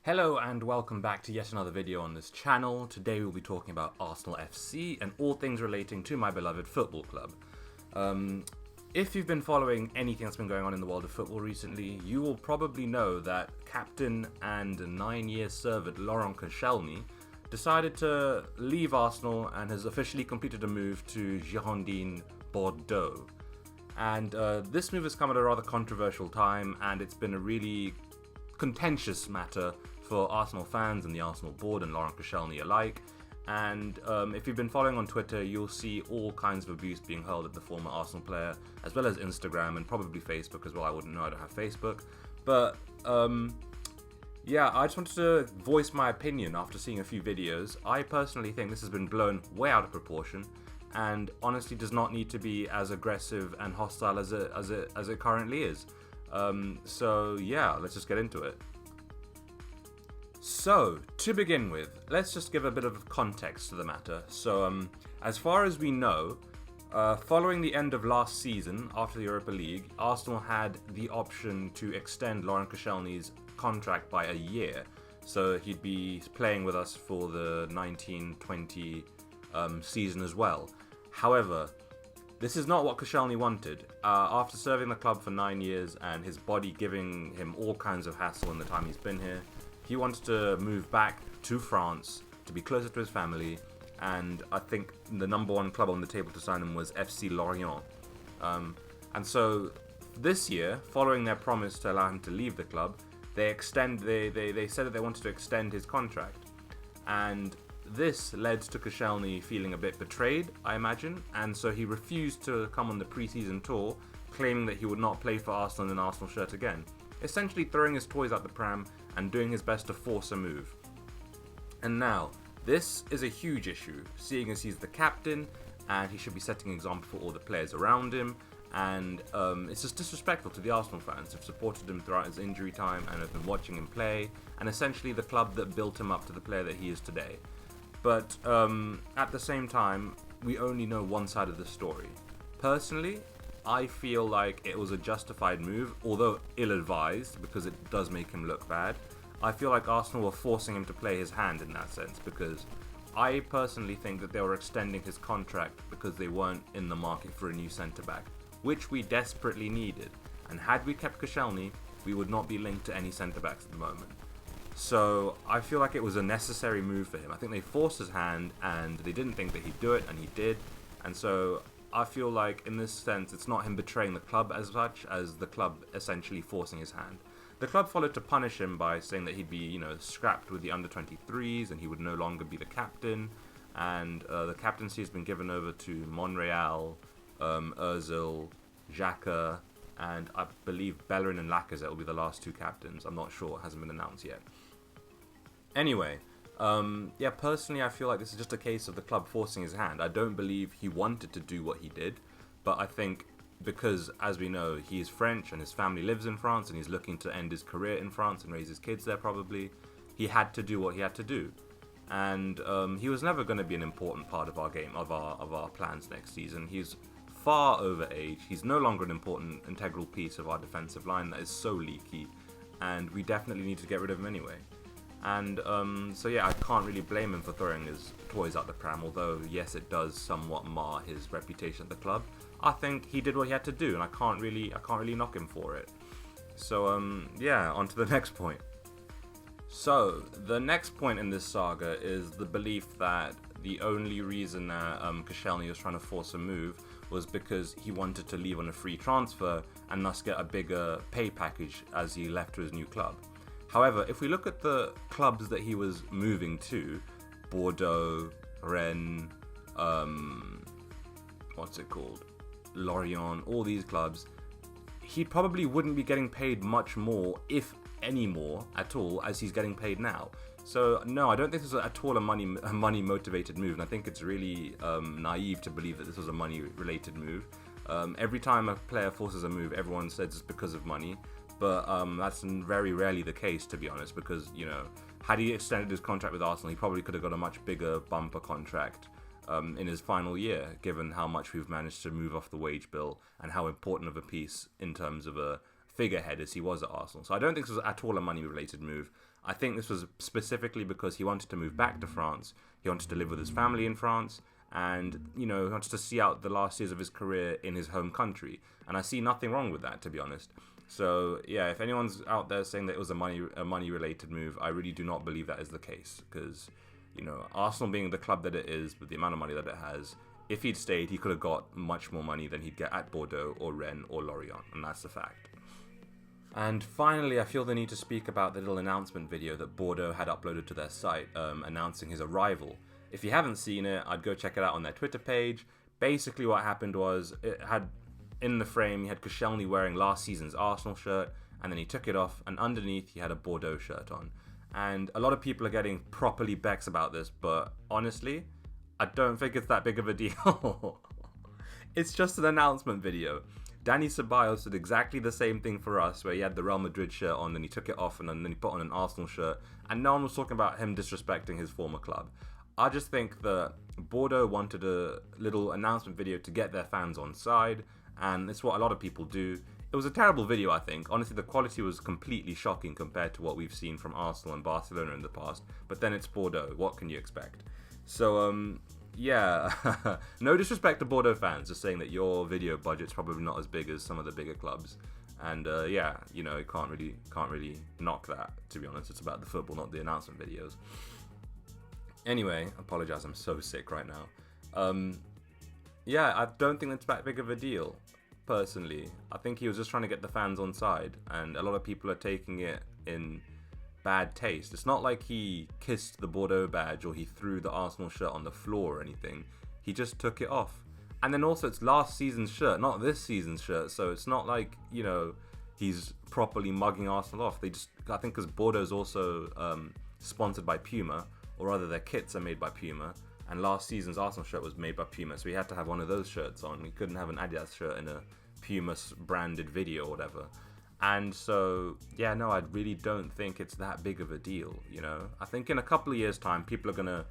Hello and welcome back to yet another video on this channel. Today we'll be talking about Arsenal FC and all things relating to my beloved football club. If you've been following anything that's been going on in the world of football recently, you will probably know that captain and 9-year servant Laurent Koscielny decided to leave Arsenal and has officially completed a move to Girondin Bordeaux. And this move has come at a rather controversial time, and it's been a really contentious matter for Arsenal fans and the Arsenal board and Laurent Koscielny alike. And if you've been following on Twitter, you'll see all kinds of abuse being hurled at the former Arsenal player, as well as Instagram and probably Facebook as well. I wouldn't know, I don't have Facebook. But yeah, I just wanted to voice my opinion after seeing a few videos. I personally think this has been blown way out of proportion and honestly does not need to be as aggressive and hostile as it currently is. So yeah, let's just get into it. So, to begin with, let's just give a bit of context to the matter. So, as far as we know, following the end of last season, after the Europa League, Arsenal had the option to extend Laurent Koscielny's contract by a year. So, he'd be playing with us for the 19-20 season as well. However, this is not what Koscielny wanted. After serving the club for 9 years and his body giving him all kinds of hassle in the time he's been here, he wanted to move back to France to be closer to his family, and I think the number one club on the table to sign him was FC Lorient. And so this year, following their promise to allow him to leave the club, they said that they wanted to extend his contract. And this led to Koscielny feeling a bit betrayed, I imagine, and so he refused to come on the pre-season tour, claiming that he would not play for Arsenal in an Arsenal shirt again, essentially throwing his toys out the pram and doing his best to force a move. And now, this is a huge issue, seeing as he's the captain and he should be setting an example for all the players around him, and it's just disrespectful to the Arsenal fans who've supported him throughout his injury time and have been watching him play, and essentially the club that built him up to the player that he is today. But at the same time, we only know one side of the story. Personally, I feel like it was a justified move, although ill-advised, because it does make him look bad. I feel like Arsenal were forcing him to play his hand in that sense, because I personally think that they were extending his contract because they weren't in the market for a new centre-back, which we desperately needed. And had we kept Koscielny, we would not be linked to any centre-backs at the moment. So I feel like it was a necessary move for him. I think they forced his hand and they didn't think that he'd do it, and he did. And so I feel like in this sense it's not him betraying the club as much as the club essentially forcing his hand. The club followed to punish him by saying that he'd be, scrapped with the under-23s and he would no longer be the captain. And the captaincy has been given over to Monreal, Ozil, Xhaka, and I believe Bellerin and Lacazette will be the last two captains. I'm not sure, it hasn't been announced yet. Anyway, yeah, personally I feel like this is just a case of the club forcing his hand. I don't believe he wanted to do what he did, but I think because, as we know, he is French and his family lives in France and he's looking to end his career in France and raise his kids there probably, he had to do what he had to do. And he was never going to be an important part of our game, of our plans next season. He's far over age. He's no longer an important integral piece of our defensive line that is so leaky, and we definitely need to get rid of him anyway. And so yeah, I can't really blame him for throwing his toys out the pram, although yes, it does somewhat mar his reputation at the club. I think he did what he had to do, and I can't really knock him for it. So yeah, on to the next point. So the next point in this saga is the belief that the only reason that Koscielny was trying to force a move was because he wanted to leave on a free transfer and thus get a bigger pay package as he left to his new club. However, if we look at the clubs that he was moving to, Bordeaux, Rennes, Lorient, all these clubs, he probably wouldn't be getting paid much more, if any more at all, as he's getting paid now. So no, I don't think this was at all a money motivated move, and I think it's really naive to believe that this was a money related move. Every time a player forces a move, everyone says it's because of money, but that's very rarely the case, to be honest, because had he extended his contract with Arsenal, he probably could have got a much bigger bumper contract in his final year, given how much we've managed to move off the wage bill and how important of a piece in terms of a figurehead as he was at Arsenal. So I don't think this was at all a money-related move. I think this was specifically because he wanted to move back to France. He wanted to live with his family in France. And, he wanted to see out the last years of his career in his home country. And I see nothing wrong with that, to be honest. So, yeah, if anyone's out there saying that it was a money-related move, I really do not believe that is the case. Because, Arsenal being the club that it is, with the amount of money that it has, if he'd stayed, he could have got much more money than he'd get at Bordeaux or Rennes or Lorient. And that's the fact. And finally, I feel the need to speak about the little announcement video that Bordeaux had uploaded to their site, announcing his arrival. If you haven't seen it, I'd go check it out on their Twitter page. Basically what happened was, it had, in the frame, he had Koscielny wearing last season's Arsenal shirt, and then he took it off, and underneath he had a Bordeaux shirt on. And a lot of people are getting properly vexed about this, but honestly, I don't think it's that big of a deal. It's just an announcement video. Danny Ceballos did exactly the same thing for us, where he had the Real Madrid shirt on, then he took it off, and then he put on an Arsenal shirt, and no one was talking about him disrespecting his former club. I just think that Bordeaux wanted a little announcement video to get their fans on side, and it's what a lot of people do. It was a terrible video, I think. Honestly, the quality was completely shocking compared to what we've seen from Arsenal and Barcelona in the past. But then it's Bordeaux. What can you expect? So, yeah. No disrespect to Bordeaux fans, just saying that your video budget's probably not as big as some of the bigger clubs. And, yeah, you can't really knock that, to be honest. It's about the football, not the announcement videos. Anyway, I apologize, I'm so sick right now. Yeah, I don't think that's that big of a deal, personally. I think he was just trying to get the fans on side, and a lot of people are taking it in bad taste. It's not like he kissed the Bordeaux badge or he threw the Arsenal shirt on the floor or anything. He just took it off. And then also, it's last season's shirt, not this season's shirt, so it's not like, he's properly mugging Arsenal off. I think because Bordeaux's also sponsored by Puma, or rather their kits are made by Puma, and last season's Arsenal shirt was made by Puma, so he had to have one of those shirts on. He couldn't have an Adidas shirt in a Puma branded video or whatever. And so, yeah, no, I really don't think it's that big of a deal, I think in a couple of years' time, people are going to,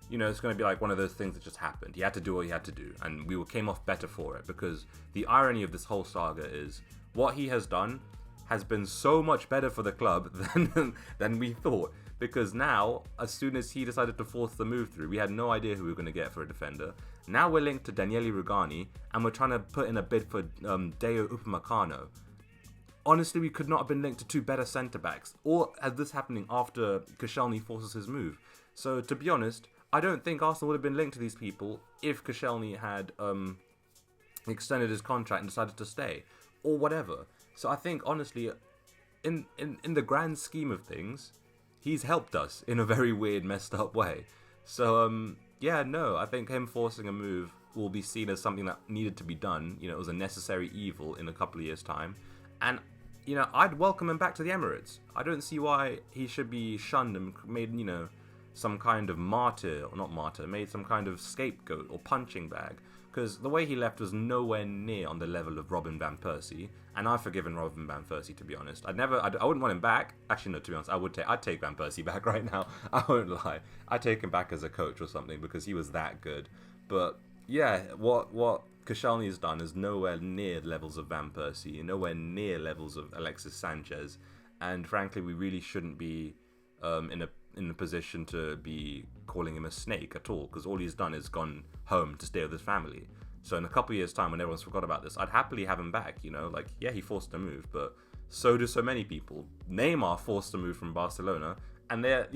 it's going to be like one of those things that just happened. He had to do what he had to do, and we came off better for it, because the irony of this whole saga is what he has done has been so much better for the club than we thought. Because now, as soon as he decided to force the move through, we had no idea who we were going to get for a defender. Now we're linked to Daniele Rugani, and we're trying to put in a bid for Deo Upamecano. Honestly, we could not have been linked to two better centre-backs, or as this happening after Koscielny forces his move. So, to be honest, I don't think Arsenal would have been linked to these people if Koscielny had extended his contract and decided to stay, or whatever. So I think, honestly, in the grand scheme of things, he's helped us in a very weird, messed up way. So, yeah, no, I think him forcing a move will be seen as something that needed to be done. It was a necessary evil in a couple of years' time. And, I'd welcome him back to the Emirates. I don't see why he should be shunned and made, some kind of made some kind of scapegoat or punching bag. Because the way he left was nowhere near on the level of Robin Van Persie. And I've forgiven Robin Van Persie, to be honest. I wouldn't want him back. Actually, no, to be honest, I'd take Van Persie back right now. I won't lie. I'd take him back as a coach or something, because he was that good. But, yeah, what Koscielny has done is nowhere near levels of Van Persie, nowhere near levels of Alexis Sanchez. And frankly, we really shouldn't be in a position to be calling him a snake at all, because all he's done is gone home to stay with his family. So in a couple of years' time, when everyone's forgot about this, I'd happily have him back, yeah, he forced a move, but so do so many people. Neymar forced a move from Barcelona, and they're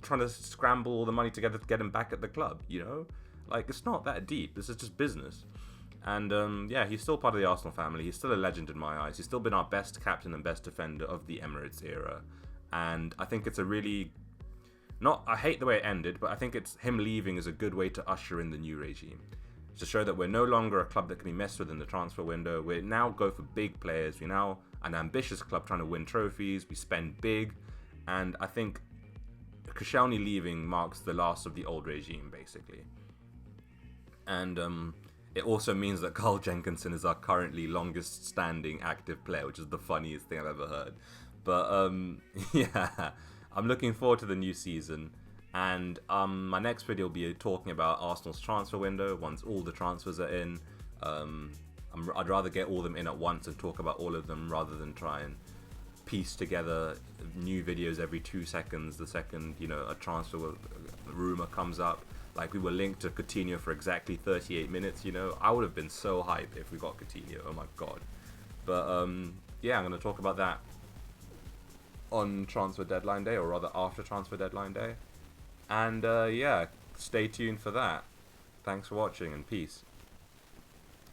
trying to scramble all the money together to get him back at the club, it's not that deep. This is just business. And, yeah, he's still part of the Arsenal family. He's still a legend in my eyes. He's still been our best captain and best defender of the Emirates era. And I think it's a really... I hate the way it ended, but I think it's him leaving is a good way to usher in the new regime. To show that we're no longer a club that can be messed with in the transfer window. We now go for big players. We're now an ambitious club trying to win trophies. We spend big. And I think Koscielny leaving marks the last of the old regime, basically. And it also means that Carl Jenkinson is our currently longest standing active player, which is the funniest thing I've ever heard. But, yeah... I'm looking forward to the new season, and my next video will be talking about Arsenal's transfer window once all the transfers are in. I'm I'd rather get all of them in at once and talk about all of them rather than try and piece together new videos every 2 seconds the second, you know, a transfer rumor comes up. Like, we were linked to Coutinho for exactly 38 minutes, you know. I would have been so hyped if we got Coutinho. Oh my god. But yeah, I'm going to talk about that on transfer deadline day, or rather after transfer deadline day. And yeah, stay tuned for that. Thanks for watching, and peace.